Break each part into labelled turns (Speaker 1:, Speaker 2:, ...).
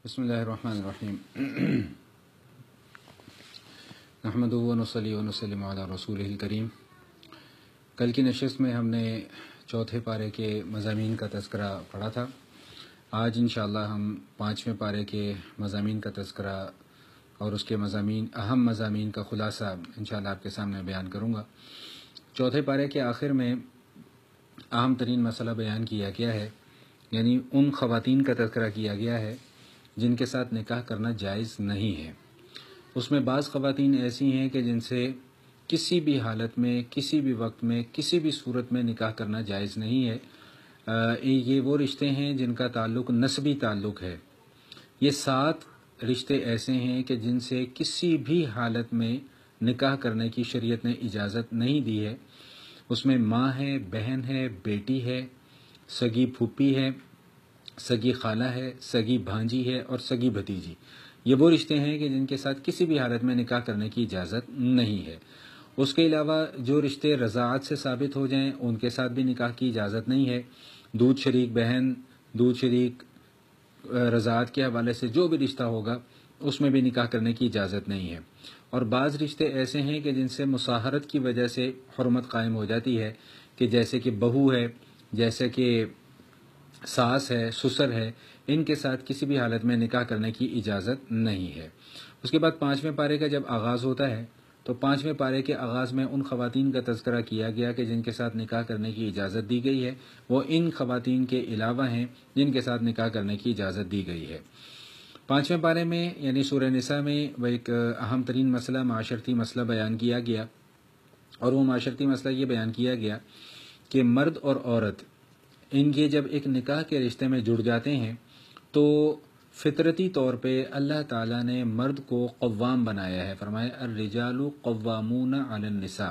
Speaker 1: بسم اللہ الرحمن الرحیم نحمدہ و نصلی و نسلم علی رسولہ الکریم۔ کل کی نشست میں ہم نے چوتھے پارے کے مضامین کا تذکرہ پڑھا تھا۔ آج انشاءاللہ ہم پانچویں پارے کے مضامین کا تذکرہ اور اس کے اہم مضامین کا خلاصہ انشاءاللہ آپ کے سامنے بیان کروں گا۔ چوتھے پارے کے آخر میں اہم ترین مسئلہ بیان کیا گیا ہے، یعنی ان خواتین کا تذکرہ کیا گیا ہے جن کے ساتھ نکاح کرنا جائز نہیں ہے۔ اس میں بعض خواتین ایسی ہیں کہ جن سے کسی بھی حالت میں، کسی بھی وقت میں، کسی بھی صورت میں نکاح کرنا جائز نہیں ہے۔ یہ وہ رشتے ہیں جن کا تعلق نسبی تعلق ہے۔ یہ 7 رشتے ایسے ہیں کہ جن سے کسی بھی حالت میں نکاح کرنے کی شریعت نے اجازت نہیں دی ہے۔ اس میں ماں ہے، بہن ہے، بیٹی ہے، سگی پھوپھی ہے، سگی خالہ ہے، سگی بھانجی ہے اور سگی بھتیجی۔ یہ وہ رشتے ہیں کہ جن کے ساتھ کسی بھی حالت میں نکاح کرنے کی اجازت نہیں ہے۔ اس کے علاوہ جو رشتے رضاعت سے ثابت ہو جائیں ان کے ساتھ بھی نکاح کی اجازت نہیں ہے۔ دودھ شریک بہن، دودھ شریک رضاعت کے حوالے سے جو بھی رشتہ ہوگا اس میں بھی نکاح کرنے کی اجازت نہیں ہے۔ اور بعض رشتے ایسے ہیں کہ جن سے مصاہرت کی وجہ سے حرمت قائم ہو جاتی ہے، کہ جیسے کہ بہو ہے، جیسے کہ ساس ہے، سسر ہے، ان کے ساتھ کسی بھی حالت میں نکاح کرنے کی اجازت نہیں ہے۔ اس کے بعد پانچویں پارے کا جب آغاز ہوتا ہے تو پانچویں پارے کے آغاز میں ان خواتین کا تذکرہ کیا گیا کہ جن کے ساتھ نکاح کرنے کی اجازت دی گئی ہے، وہ ان خواتین کے علاوہ ہیں جن کے ساتھ نکاح کرنے کی اجازت دی گئی ہے۔ پانچویں پارے میں یعنی سورہ نساء میں وہ ایک اہم ترین مسئلہ، معاشرتی مسئلہ بیان کیا گیا، اور وہ معاشرتی مسئلہ یہ بیان کیا گیا کہ مرد اور عورت ان کے جب ایک نکاح کے رشتے میں جڑ جاتے ہیں تو فطرتی طور پہ اللہ تعالیٰ نے مرد کو قوام بنایا ہے۔ فرمایا الرجال قوامون علی النساء،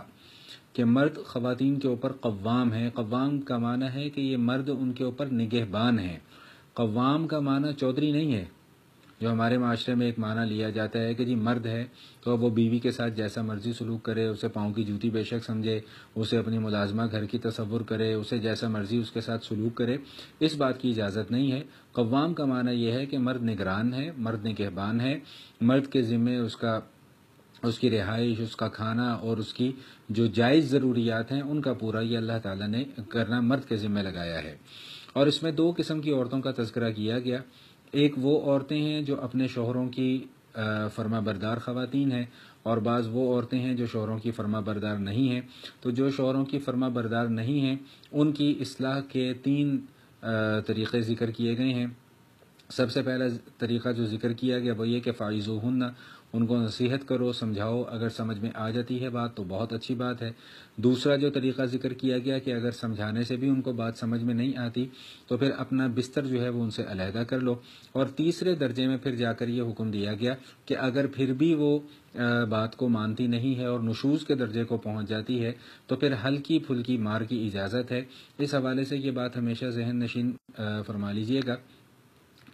Speaker 1: کہ مرد خواتین کے اوپر قوام ہے۔ قوام کا معنی ہے کہ یہ مرد ان کے اوپر نگہبان ہیں۔ قوام کا معنی چودھری نہیں ہے، جو ہمارے معاشرے میں ایک معنی لیا جاتا ہے کہ جی مرد ہے تو وہ بیوی کے ساتھ جیسا مرضی سلوک کرے، اسے پاؤں کی جوتی بے شک سمجھے، اسے اپنی ملازمہ گھر کی تصور کرے، اسے جیسا مرضی اس کے ساتھ سلوک کرے۔ اس بات کی اجازت نہیں ہے۔ قوام کا معنی یہ ہے کہ مرد نگران ہے، مرد نگہبان ہے، مرد کے ذمے اس کی رہائش، اس کا کھانا اور اس کی جو جائز ضروریات ہیں ان کا پورا یہ اللہ تعالیٰ نے کرنا مرد کے ذمے لگایا ہے۔ اور اس میں 2 قسم کی عورتوں کا تذکرہ کیا گیا۔ ایک وہ عورتیں ہیں جو اپنے شوہروں کی فرما بردار خواتین ہیں، اور بعض وہ عورتیں ہیں جو شوہروں کی فرما بردار نہیں ہیں۔ تو جو شوہروں کی فرما بردار نہیں ہیں ان کی اصلاح کے 3 طریقے ذکر کیے گئے ہیں۔ سب سے پہلا طریقہ جو ذکر کیا گیا وہ یہ کہ فاعظوہن، ان کو نصیحت کرو، سمجھاؤ، اگر سمجھ میں آ جاتی ہے بات تو بہت اچھی بات ہے۔ دوسرا جو طریقہ ذکر کیا گیا کہ اگر سمجھانے سے بھی ان کو بات سمجھ میں نہیں آتی تو پھر اپنا بستر جو ہے وہ ان سے علیحدہ کر لو۔ اور تیسرے درجے میں پھر جا کر یہ حکم دیا گیا کہ اگر پھر بھی وہ بات کو مانتی نہیں ہے اور نشوز کے درجے کو پہنچ جاتی ہے تو پھر ہلکی پھلکی مار کی اجازت ہے۔ اس حوالے سے یہ بات ہمیشہ ذہن نشین فرما لیجئے گا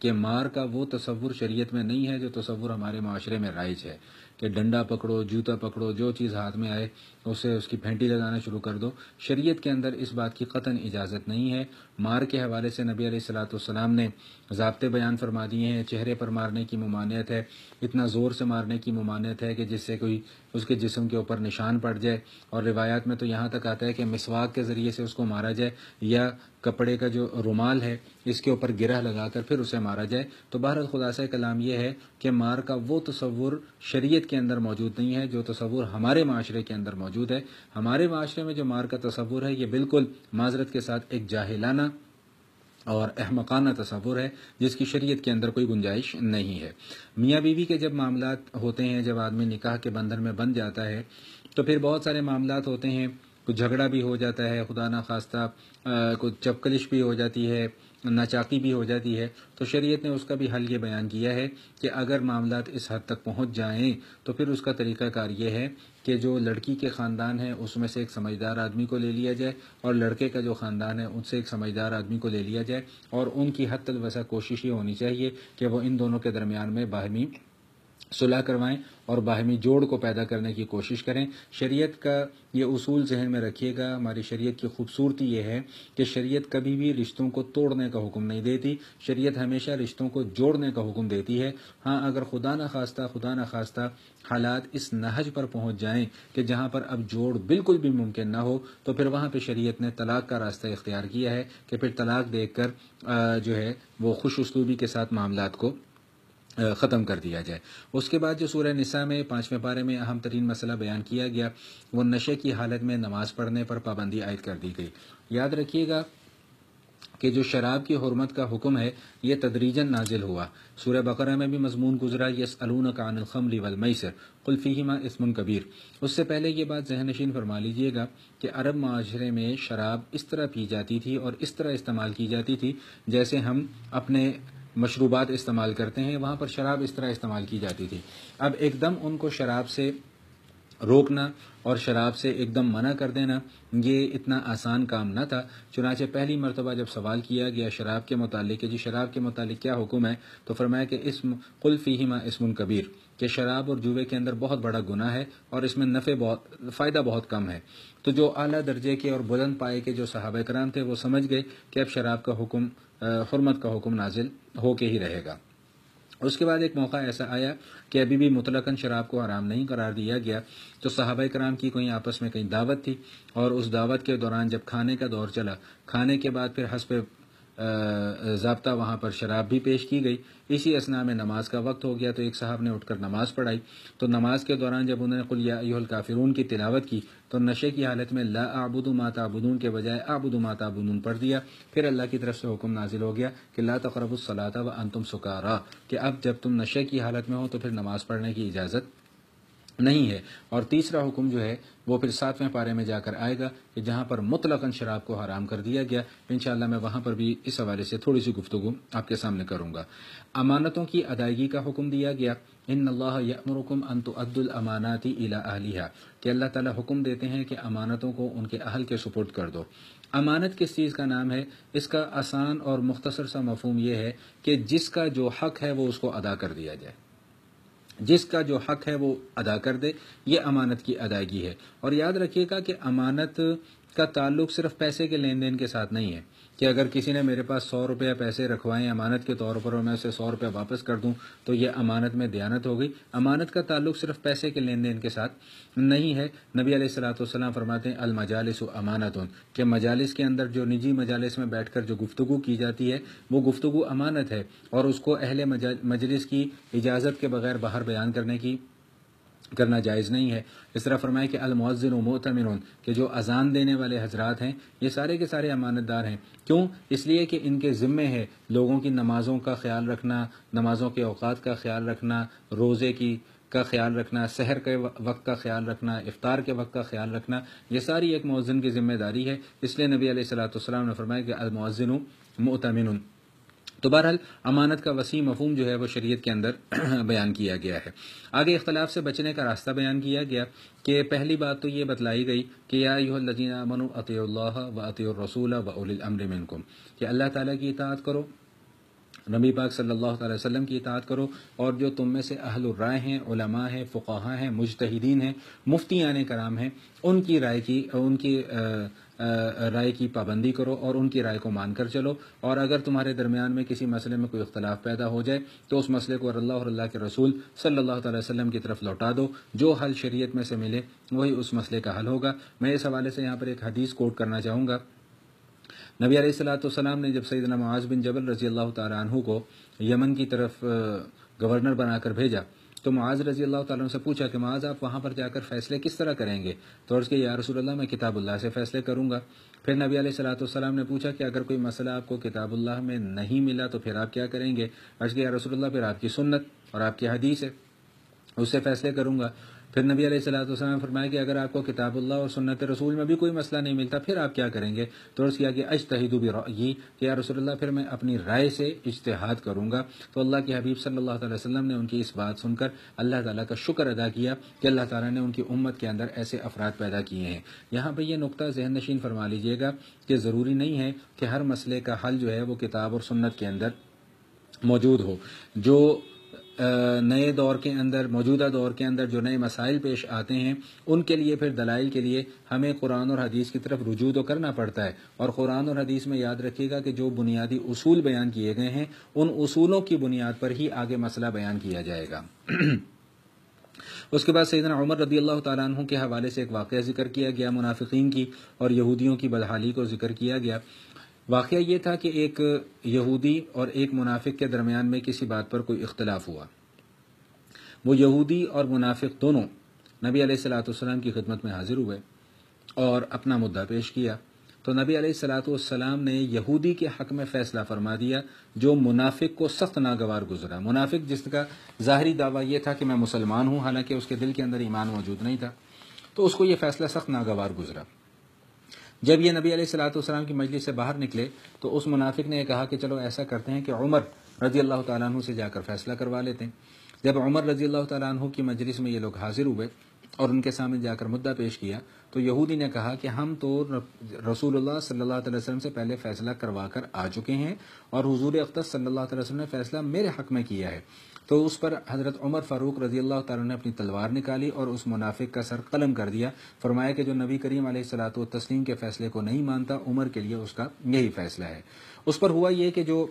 Speaker 1: کہ مار کا وہ تصور شریعت میں نہیں ہے جو تصور ہمارے معاشرے میں رائج ہے، کہ ڈنڈا پکڑو، جوتا پکڑو، جو چیز ہاتھ میں آئے اسے اس کی پھینٹی لگانا شروع کر دو۔ شریعت کے اندر اس بات کی قطعاً اجازت نہیں ہے۔ مار کے حوالے سے نبی علیہ الصلوۃ والسلام نے ضابطے بیان فرما دیے ہیں۔ چہرے پر مارنے کی ممانعت ہے، اتنا زور سے مارنے کی ممانعت ہے کہ جس سے کوئی اس کے جسم کے اوپر نشان پڑ جائے، اور روایات میں تو یہاں تک آتا ہے کہ مسواک کے ذریعے سے اس کو مارا جائے، یا کپڑے کا جو رومال ہے اس کے اوپر گرہ لگا کر پھر اسے مارا جائے۔ تو بہرحال خلاصہ کلام یہ ہے کہ مار کا وہ تصور شریعت کے اندر موجود نہیں ہے جو تصور ہمارے معاشرے کے اندر موجود ہے۔ ہمارے معاشرے میں جو مار کا تصور ہے یہ بالکل معذرت کے ساتھ ایک جاہلانہ اور احمقانہ تصور ہے جس کی شریعت کے اندر کوئی گنجائش نہیں ہے۔ میاں بیوی کے جب معاملات ہوتے ہیں، جب آدمی نکاح کے بندھن میں بندھ جاتا ہے تو پھر بہت سارے معاملات ہوتے ہیں، کچھ جھگڑا بھی ہو جاتا ہے، خدا نخواستہ کچھ چپکلش بھی ہو جاتی ہے، ناچاقی بھی ہو جاتی ہے۔ تو شریعت نے اس کا بھی حل یہ بیان کیا ہے کہ اگر معاملات اس حد تک پہنچ جائیں تو پھر اس کا طریقہ کار یہ ہے کہ جو لڑکی کے خاندان ہے اس میں سے ایک سمجھدار آدمی کو لے لیا جائے، اور لڑکے کا جو خاندان ہے ان سے ایک سمجھدار آدمی کو لے لیا جائے، اور ان کی حد تک ویسا کوشش یہ ہونی چاہیے کہ وہ ان دونوں کے درمیان میں باہمی صلح کروائیں اور باہمی جوڑ کو پیدا کرنے کی کوشش کریں۔ شریعت کا یہ اصول ذہن میں رکھیے گا، ہماری شریعت کی خوبصورتی یہ ہے کہ شریعت کبھی بھی رشتوں کو توڑنے کا حکم نہیں دیتی، شریعت ہمیشہ رشتوں کو جوڑنے کا حکم دیتی ہے۔ ہاں اگر خدا نخواستہ حالات اس نہج پر پہنچ جائیں کہ جہاں پر اب جوڑ بالکل بھی ممکن نہ ہو، تو پھر وہاں پہ شریعت نے طلاق کا راستہ اختیار کیا ہے کہ پھر طلاق دے کر جو ہے وہ خوش اسلوبی کے ساتھ معاملات کو ختم کر دیا جائے۔ اس کے بعد جو سورہ نساء میں 5ویں پارے میں اہم ترین مسئلہ بیان کیا گیا، وہ نشے کی حالت میں نماز پڑھنے پر پابندی عائد کر دی گئی۔ یاد رکھیے گا کہ جو شراب کی حرمت کا حکم ہے یہ تدریجاً نازل ہوا۔ سورہ بقرہ میں بھی مضمون گزرا، یسألونک عن الخمر والمیسر قل فیہما اسم کبیر۔ اس سے پہلے یہ بات ذہن نشین فرما لیجئے گا کہ عرب معاشرے میں شراب اس طرح پی جاتی تھی اور اس طرح استعمال کی جاتی تھی جیسے ہم اپنے مشروبات استعمال کرتے ہیں، وہاں پر شراب اس طرح استعمال کی جاتی تھی۔ اب ایک دم ان کو شراب سے روکنا اور شراب سے ایک دم منع کر دینا یہ اتنا آسان کام نہ تھا۔ چنانچہ پہلی مرتبہ جب سوال کیا گیا شراب کے متعلق کہ جی شراب کے متعلق کیا حکم ہے، تو فرمایا کہ قل فیہما اسم کبیر، کہ شراب اور جوے کے اندر بہت بڑا گناہ ہے اور اس میں فائدہ بہت کم ہے۔ تو جو اعلیٰ درجے کے اور بلند پائے کے جو صحابہ کرام تھے وہ سمجھ گئے کہ اب شراب کا حکم حرمت کا حکم نازل ہو کے ہی رہے گا۔ اس کے بعد ایک موقع ایسا آیا کہ ابھی بھی مطلقاً شراب کو حرام نہیں قرار دیا گیا، تو صحابہ کرام کی کوئی آپس میں کہیں دعوت تھی اور اس دعوت کے دوران جب کھانے کا دور چلا، کھانے کے بعد پھر حسب ضابطہ وہاں پر شراب بھی پیش کی گئی۔ اسی اثناء میں نماز کا وقت ہو گیا تو ایک صاحب نے اٹھ کر نماز پڑھائی، تو نماز کے دوران جب انہوں نے قل یا ایھا الکافرون کی تلاوت کی تو نشے کی حالت میں لا اعبد ما تعبدون کے بجائے اعبد ما تعبدون پڑھ دیا۔ پھر اللہ کی طرف سے حکم نازل ہو گیا کہ لا تقربوا الصلاۃ وانتم سکارى، کہ اب جب تم نشے کی حالت میں ہو تو پھر نماز پڑھنے کی اجازت نہیں ہے۔ اور تیسرا حکم جو ہے وہ پھر 7ویں پارے میں جا کر آئے گا کہ جہاں پر مطلقاً شراب کو حرام کر دیا گیا۔ انشاءاللہ میں وہاں پر بھی اس حوالے سے تھوڑی سی گفتگو آپ کے سامنے کروں گا۔ امانتوں کی ادائیگی کا حکم دیا گیا، ان اللہ یأمرکم ان تؤدوا الامانات الی اہلھا، کہ اللہ تعالیٰ حکم دیتے ہیں کہ امانتوں کو ان کے اہل کے سپرد کر دو۔ امانت کس چیز کا نام ہے؟ اس کا آسان اور مختصر سا مفہوم یہ ہے کہ جس کا جو حق ہے وہ اس کو ادا کر دیا جائے، جس کا جو حق ہے وہ ادا کر دے، یہ امانت کی ادائیگی ہے۔ اور یاد رکھیے گا کہ امانت کا تعلق صرف پیسے کے لین دین کے ساتھ نہیں ہے کہ اگر کسی نے میرے پاس 100 روپے پیسے رکھوائیں امانت کے طور پر اور میں اسے 100 روپے واپس کر دوں تو یہ امانت میں دیانت ہو گئی۔ امانت کا تعلق صرف پیسے کے لین دین کے ساتھ نہیں ہے۔ نبی علیہ الصلوۃ والسلام فرماتے ہیں المجالس امانت، کہ مجالس کے اندر جو نجی مجالس میں بیٹھ کر جو گفتگو کی جاتی ہے وہ گفتگو امانت ہے اور اس کو اہل مجلس کی اجازت کے بغیر باہر بیان کرنا جائز نہیں ہے۔ اس طرح فرمائے کہ المؤذن مؤتمن، کہ جو اذان دینے والے حضرات ہیں یہ سارے کے سارے امانت دار ہیں۔ کیوں؟ اس لیے کہ ان کے ذمے ہے لوگوں کی نمازوں کا خیال رکھنا، نمازوں کے اوقات کا خیال رکھنا، روزے کا خیال رکھنا، سحر کے وقت کا خیال رکھنا، افطار کے وقت کا خیال رکھنا، یہ ساری ایک مؤذن کی ذمہ داری ہے۔ اس لیے نبی علیہ الصلوۃ والسلام نے فرمایا کہ المؤذن مؤتمن۔ تو بہرحال امانت کا وسیع مفہوم جو ہے وہ شریعت کے اندر بیان کیا گیا ہے۔ آگے اختلاف سے بچنے کا راستہ بیان کیا گیا کہ پہلی بات تو یہ بتلائی گئی کہ یا ایھا الذین آمنوا اطیعوا اللہ واطیعوا الرسول واولی الامر منکم، کہ اللہ تعالیٰ کی اطاعت کرو، نبی پاک صلی اللہ علیہ وسلم کی اطاعت کرو، اور جو تم میں سے اہل الرائے ہیں، علماء ہیں، فقہاء ہیں، مجتہدین ہیں، مفتیان کرام ہیں، ان کی رائے کی پابندی کرو اور ان کی رائے کو مان کر چلو۔ اور اگر تمہارے درمیان میں کسی مسئلے میں کوئی اختلاف پیدا ہو جائے تو اس مسئلے کو اللہ اور اللہ کے رسول صلی اللہ علیہ وسلم کی طرف لوٹا دو، جو حل شریعت میں سے ملے وہی اس مسئلے کا حل ہوگا۔ میں اس حوالے سے یہاں پر ایک حدیث کوٹ کرنا چاہوں گا۔ نبی علیہ الصلوۃ والسلام نے جب سیدنا معاذ بن جبل رضی اللہ تعالیٰ عنہ کو یمن کی طرف گورنر بنا کر بھیجا تو معاذ رضی اللہ تعالیٰ عنہ سے پوچھا کہ معاذ آپ وہاں پر جا کر فیصلے کس طرح کریں گے؟ تو عرض کہ یا رسول اللہ میں کتاب اللہ سے فیصلے کروں گا۔ پھر نبی علیہ الصلوۃ والسلام نے پوچھا کہ اگر کوئی مسئلہ آپ کو کتاب اللہ میں نہیں ملا تو پھر آپ کیا کریں گے؟ عرض کہ یا رسول اللہ پھر آپ کی سنت اور آپ کی حدیث ہے اس سے فیصلے کروں گا۔ پھر نبی علیہ الصلوۃ والسلام نے فرمایا کہ اگر آپ کو کتاب اللہ اور سنت رسول میں بھی کوئی مسئلہ نہیں ملتا پھر آپ کیا کریں گے؟ تو عرض کیا کہ اجتہد برأیی، کہ یا رسول اللہ پھر میں اپنی رائے سے اجتہاد کروں گا۔ تو اللہ کے حبیب صلی اللہ علیہ وسلم نے ان کی اس بات سن کر اللہ تعالیٰ کا شکر ادا کیا کہ اللہ تعالیٰ نے ان کی امت کے اندر ایسے افراد پیدا کیے ہیں۔ یہاں پہ یہ نقطہ ذہن نشین فرما لیجئے گا کہ ضروری نہیں ہے کہ ہر مسئلے کا حل جو ہے وہ کتاب اور سنت کے اندر موجود ہو۔ جو نئے دور کے اندر، موجودہ دور کے اندر جو نئے مسائل پیش آتے ہیں ان کے لیے پھر دلائل کے لیے ہمیں قرآن اور حدیث کی طرف رجوع تو کرنا پڑتا ہے، اور قرآن اور حدیث میں یاد رکھیے گا کہ جو بنیادی اصول بیان کیے گئے ہیں ان اصولوں کی بنیاد پر ہی آگے مسئلہ بیان کیا جائے گا۔ اس کے بعد سیدنا عمر رضی اللہ تعالیٰ عنہ کے حوالے سے ایک واقعہ ذکر کیا گیا، منافقین کی اور یہودیوں کی بدحالی کو ذکر کیا گیا۔ واقعہ یہ تھا کہ ایک یہودی اور ایک منافق کے درمیان میں کسی بات پر کوئی اختلاف ہوا۔ وہ یہودی اور منافق دونوں نبی علیہ الصلوۃ والسلام کی خدمت میں حاضر ہوئے اور اپنا مدعا پیش کیا، تو نبی علیہ الصلوۃ والسلام نے یہودی کے حق میں فیصلہ فرما دیا جو منافق کو سخت ناگوار گزرا۔ منافق جس کا ظاہری دعویٰ یہ تھا کہ میں مسلمان ہوں، حالانکہ اس کے دل کے اندر ایمان موجود نہیں تھا، تو اس کو یہ فیصلہ سخت ناگوار گزرا۔ جب یہ نبی علیہ الصلوۃ والسلام کی مجلس سے باہر نکلے تو اس منافق نے کہا کہ چلو ایسا کرتے ہیں کہ عمر رضی اللہ تعالیٰ عنہ سے جا کر فیصلہ کروا لیتے ہیں۔ جب عمر رضی اللہ تعالیٰ عنہ کی مجلس میں یہ لوگ حاضر ہوئے اور ان کے سامنے جا کر مدعا پیش کیا، تو یہودی نے کہا کہ ہم تو رسول اللہ صلی اللہ علیہ وسلم سے پہلے فیصلہ کروا کر آ چکے ہیں اور حضور اقدس صلی اللہ علیہ وسلم نے فیصلہ میرے حق میں کیا ہے۔ تو اس پر حضرت عمر فاروق رضی اللہ تعالیٰ نے اپنی تلوار نکالی اور اس منافق کا سر قلم کر دیا، فرمایا کہ جو نبی کریم علیہ الصلوۃ والتسلیم کے فیصلے کو نہیں مانتا، عمر کے لیے اس کا یہی فیصلہ ہے۔ اس پر ہوا یہ کہ جو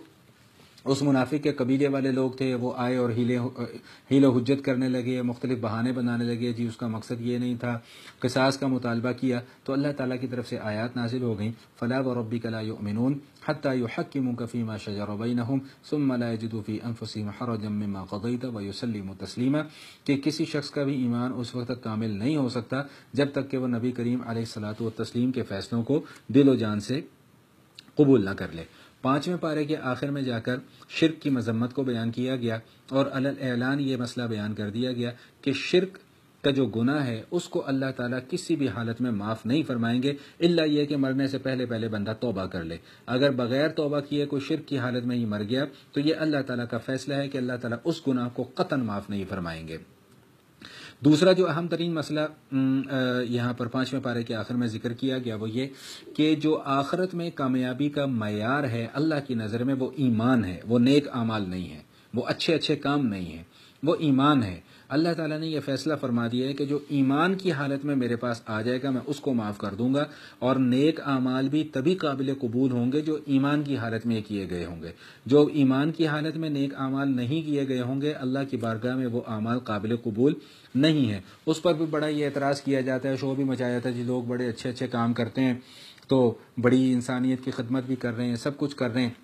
Speaker 1: اس منافق کے قبیلے والے لوگ تھے وہ آئے اور حیل و حجت کرنے لگے، مختلف بہانے بنانے لگے، جی اس کا مقصد یہ نہیں تھا، قصاص کا مطالبہ کیا۔ تو اللہ تعالیٰ کی طرف سے آیات نازل ہو گئیں، فَلَا وَرَبِّكَ لَا يُؤْمِنُونَ حَتَّى يُحَكِّمُوكَ فِي مَا شَجَرَ بَيْنَهُمْ ثُمَّ لَا يَجِدُوا فِي أَنفُسِهِمْ حَرَجًا مِّمَّا قَضَيْتَ وَيُسَلِّمُوا تَسْلِيمًا، کہ کسی شخص کا بھی ایمان اس وقت تک کامل نہیں ہو سکتا جب تک کہ وہ نبی کریم علیہ الصلوۃ والتسلیم کے فیصلوں کو دل و جان سے قبول نہ کر لے۔ 5ویں پارے کے آخر میں جا کر شرک کی مذمت کو بیان کیا گیا اور علی الاعلان یہ مسئلہ بیان کر دیا گیا کہ شرک کا جو گناہ ہے اس کو اللہ تعالیٰ کسی بھی حالت میں معاف نہیں فرمائیں گے، الا یہ کہ مرنے سے پہلے بندہ توبہ کر لے۔ اگر بغیر توبہ کیے کوئی شرک کی حالت میں ہی مر گیا تو یہ اللہ تعالیٰ کا فیصلہ ہے کہ اللہ تعالیٰ اس گناہ کو قطعاً معاف نہیں فرمائیں گے۔ دوسرا جو اہم ترین مسئلہ یہاں پر 5ویں پارے کے آخر میں ذکر کیا گیا وہ یہ کہ جو آخرت میں کامیابی کا معیار ہے اللہ کی نظر میں وہ ایمان ہے، وہ نیک اعمال نہیں ہے، وہ اچھے کام نہیں ہیں، وہ ایمان ہے۔ اللہ تعالیٰ نے یہ فیصلہ فرما دیا ہے کہ جو ایمان کی حالت میں میرے پاس آ جائے گا میں اس کو معاف کر دوں گا، اور نیک اعمال بھی تبھی قابل قبول ہوں گے جو ایمان کی حالت میں کیے گئے ہوں گے۔ جو ایمان کی حالت میں نیک اعمال نہیں کیے گئے ہوں گے اللہ کی بارگاہ میں وہ اعمال قابل قبول نہیں ہے۔ اس پر بھی بڑا یہ اعتراض کیا جاتا ہے، شور بھی مچایا جاتا ہے، جی لوگ بڑے اچھے کام کرتے ہیں تو بڑی انسانیت کی خدمت بھی کر رہے ہیں، سب کچھ کر رہے ہیں،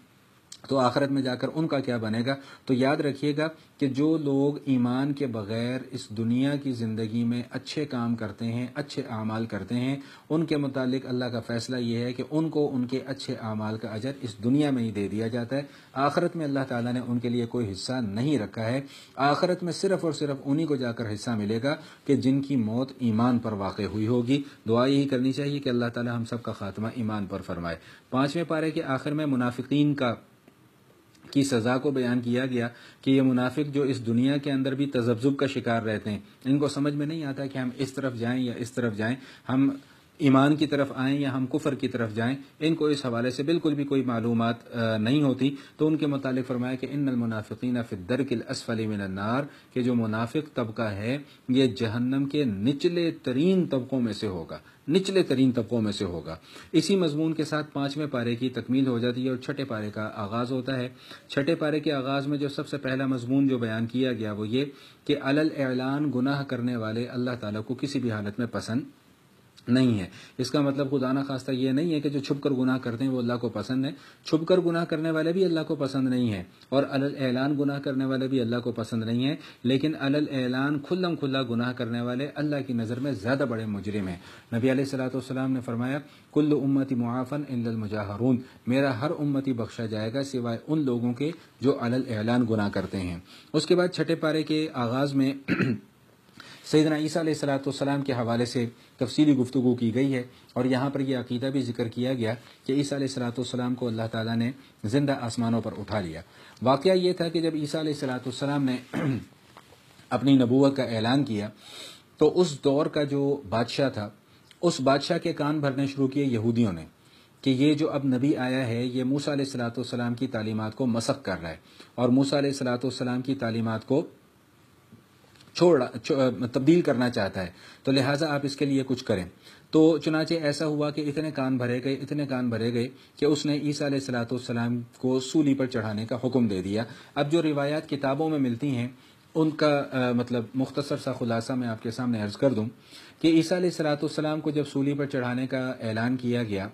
Speaker 1: تو آخرت میں جا کر ان کا کیا بنے گا؟ تو یاد رکھیے گا کہ جو لوگ ایمان کے بغیر اس دنیا کی زندگی میں اچھے کام کرتے ہیں، اچھے اعمال کرتے ہیں، ان کے متعلق اللہ کا فیصلہ یہ ہے کہ ان کو ان کے اچھے اعمال کا اجر اس دنیا میں ہی دے دیا جاتا ہے۔ آخرت میں اللہ تعالیٰ نے ان کے لیے کوئی حصہ نہیں رکھا ہے۔ آخرت میں صرف اور صرف انہی کو جا کر حصہ ملے گا کہ جن کی موت ایمان پر واقع ہوئی ہوگی۔ دعا یہی کرنی چاہیے کہ اللہ تعالیٰ ہم سب کا خاتمہ ایمان پر فرمائے۔ 5ویں پارے کے آخر میں منافقین کی سزا کو بیان کیا گیا کہ یہ منافق جو اس دنیا کے اندر بھی تذبذب کا شکار رہتے ہیں، ان کو سمجھ میں نہیں آتا کہ ہم اس طرف جائیں یا اس طرف جائیں، ہم ایمان کی طرف آئیں یا ہم کفر کی طرف جائیں، ان کو اس حوالے سے بالکل بھی کوئی معلومات نہیں ہوتی۔ تو ان کے متعلق فرمایا کہ ان المنافقین فی الدرک الاسفل من النار، کہ جو منافق طبقہ ہے یہ جہنم کے نچلے ترین طبقوں میں سے ہوگا، نچلے ترین طبقوں میں سے ہوگا۔ اسی مضمون کے ساتھ 5ویں پارے کی تکمیل ہو جاتی ہے اور 6 پارے کا آغاز ہوتا ہے۔ 6 پارے کے آغاز میں جو سب سے پہلا مضمون جو بیان کیا گیا وہ یہ کہ علی الاعلان گناہ کرنے والے اللہ تعالیٰ کو کسی بھی حالت میں پسند نہیں ہے۔ اس کا مطلب خدا نہ خواستہ یہ نہیں ہے کہ جو چھپ کر گناہ کرتے ہیں وہ اللہ کو پسند ہے، چھپ کر گناہ کرنے والے بھی اللہ کو پسند نہیں ہیں، اور علی الاعلان گناہ کرنے والے بھی اللہ کو پسند نہیں ہیں، لیکن علی الاعلان کھلم کھلا گناہ کرنے والے اللہ کی نظر میں زیادہ بڑے مجرم ہیں۔ نبی علیہ الصلوۃ والسلام نے فرمایا کل امتی معافن الا المجاہرون، میرا ہر امتی بخشا جائے گا سوائے ان لوگوں کے جو علی الاعلان گناہ کرتے ہیں۔ اس کے بعد 6 پارے کے آغاز میں سیدنا عیسیٰ علیہ الصلوۃ والسلام کے حوالے سے تفصیلی گفتگو کی گئی ہے، اور یہاں پر یہ عقیدہ بھی ذکر کیا گیا کہ عیسیٰ علیہ الصلوۃ والسلام کو اللہ تعالیٰ نے زندہ آسمانوں پر اٹھا لیا۔ واقعہ یہ تھا کہ جب عیسیٰ علیہ الصلوۃ والسلام نے اپنی نبوت کا اعلان کیا تو اس دور کا جو بادشاہ تھا اس بادشاہ کے کان بھرنے شروع کیے یہودیوں نے، کہ یہ جو اب نبی آیا ہے یہ موسیٰ علیہ الصلوۃ والسلام کی تعلیمات کو مسخ کر رہا ہے اور موسیٰ علیہ الصلوۃ والسلام کی تعلیمات کو تبدیل کرنا چاہتا ہے، تو لہٰذا آپ اس کے لیے کچھ کریں۔ تو چنانچہ ایسا ہوا کہ اتنے کان بھرے گئے کہ اس نے عیسیٰ علیہ الصلوۃ والسلام کو سولی پر چڑھانے کا حکم دے دیا۔ اب جو روایات کتابوں میں ملتی ہیں ان کا مطلب مختصر سا خلاصہ میں آپ کے سامنے عرض کر دوں کہ عیسیٰ علیہ الصلوۃ والسلام کو جب سولی پر چڑھانے کا اعلان کیا گیا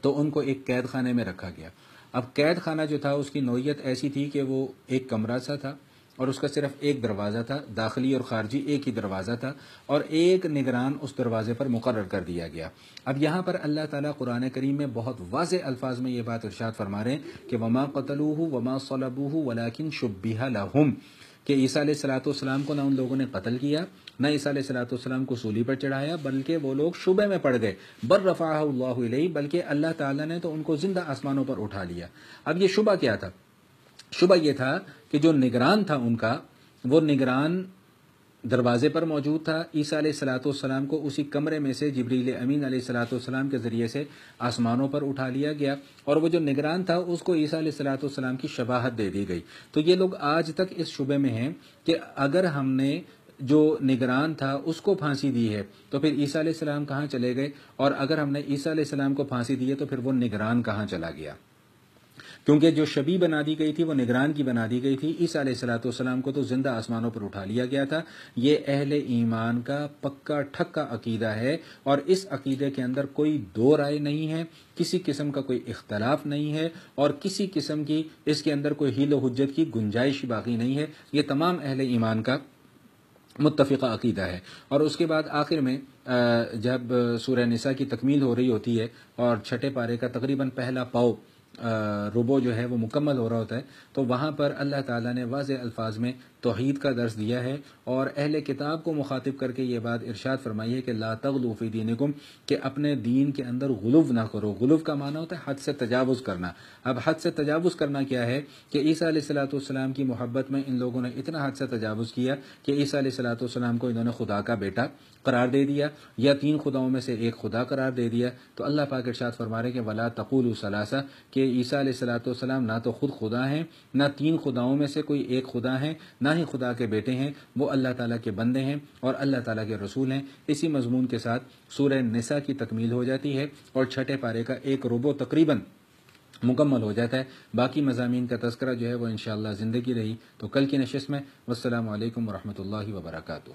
Speaker 1: تو ان کو ایک قید خانے میں رکھا گیا۔ اب قید خانہ جو تھا اس کی نوعیت ایسی تھی کہ وہ ایک کمرہ سا تھا اور اس کا صرف ایک دروازہ تھا، داخلی اور خارجی ایک ہی دروازہ تھا، اور ایک نگران اس دروازے پر مقرر کر دیا گیا۔ اب یہاں پر اللہ تعالیٰ قرآن کریم میں بہت واضح الفاظ میں یہ بات ارشاد فرما رہے ہیں کہ وما قتلوہ وما صلبوہ ولکن شبہ لہم، کہ عیسیٰ علیہ الصلوۃ والسلام کو نہ ان لوگوں نے قتل کیا، نہ عیسیٰ علیہ الصلوۃ والسلام کو سولی پر چڑھایا، بلکہ وہ لوگ شبہ میں پڑ گئے، بل رفعہ اللہ الیہ، بلکہ اللہ تعالیٰ نے تو ان کو زندہ آسمانوں پر اٹھا لیا۔ اب یہ شبہ کیا تھا؟ شبہ یہ تھا کہ جو نگران تھا ان کا، وہ نگران دروازے پر موجود تھا، عیسیٰ علیہ الصلوۃ والسلام کو اسی کمرے میں سے جبریل امین علیہ الصلوۃ والسلام کے ذریعے سے آسمانوں پر اٹھا لیا گیا، اور وہ جو نگران تھا اس کو عیسیٰ علیہ الصلوۃ والسلام کی شباہت دے دی گئی۔ تو یہ لوگ آج تک اس شبے میں ہیں کہ اگر ہم نے جو نگران تھا اس کو پھانسی دی ہے تو پھر عیسیٰ علیہ السلام کہاں چلے گئے، اور اگر ہم نے عیسیٰ علیہ السلام کو پھانسی دی ہے تو پھر وہ نگران کہاں چلا گیا؟ کیونکہ جو شبیہ بنا دی گئی تھی وہ نگران کی بنا دی گئی تھی، عیسیٰ علیہ الصلوۃ والسلام کو تو زندہ آسمانوں پر اٹھا لیا گیا تھا۔ یہ اہل ایمان کا پکا ٹھکا عقیدہ ہے، اور اس عقیدے کے اندر کوئی دو رائے نہیں ہے، کسی قسم کا کوئی اختلاف نہیں ہے، اور کسی قسم کی اس کے اندر کوئی حیل و حجت کی گنجائش باقی نہیں ہے۔ یہ تمام اہل ایمان کا متفقہ عقیدہ ہے۔ اور اس کے بعد آخر میں جب سورہ نساء کی تکمیل ہو رہی ہوتی ہے اور چھٹے پارے کا تقریباً پہلا پاؤ ربو جو ہے وہ مکمل ہو رہا ہوتا ہے، تو وہاں پر اللہ تعالیٰ نے واضح الفاظ میں توحید کا درس دیا ہے، اور اہل کتاب کو مخاطب کر کے یہ بات ارشاد فرمائی ہے کہ لا تغلوا فی دینکم، کہ اپنے دین کے اندر غلو نہ کرو۔ غلو کا معنی ہوتا ہے حد سے تجاوز کرنا۔ اب حد سے تجاوز کرنا کیا ہے کہ عیسیٰ علیہ الصلوۃ والسلام کی محبت میں ان لوگوں نے اتنا حد سے تجاوز کیا کہ عیسیٰ علیہ الصلوۃ والسلام کو انہوں نے خدا کا بیٹا قرار دے دیا، یا تین خداؤں میں سے ایک خدا قرار دے دیا۔ تو اللہ پاک ارشاد فرما رہے کہ ولا تقولوا ثلاثہ، کہ عیسیٰ علیہ الصلوۃ والسلام نہ تو خود خدا ہیں، نہ تین خداؤں میں سے کوئی ایک خدا ہیں، نہ ہی خدا کے بیٹے ہیں، وہ اللہ تعالیٰ کے بندے ہیں اور اللہ تعالیٰ کے رسول ہیں۔ اسی مضمون کے ساتھ سورہ نساء کی تکمیل ہو جاتی ہے اور چھٹے پارے کا ایک ربع تقریباً مکمل ہو جاتا ہے۔ باقی مضامین کا تذکرہ جو ہے وہ انشاءاللہ زندگی رہی تو کل کی نشست میں۔ والسلام علیکم ورحمۃ اللہ وبرکاتہ۔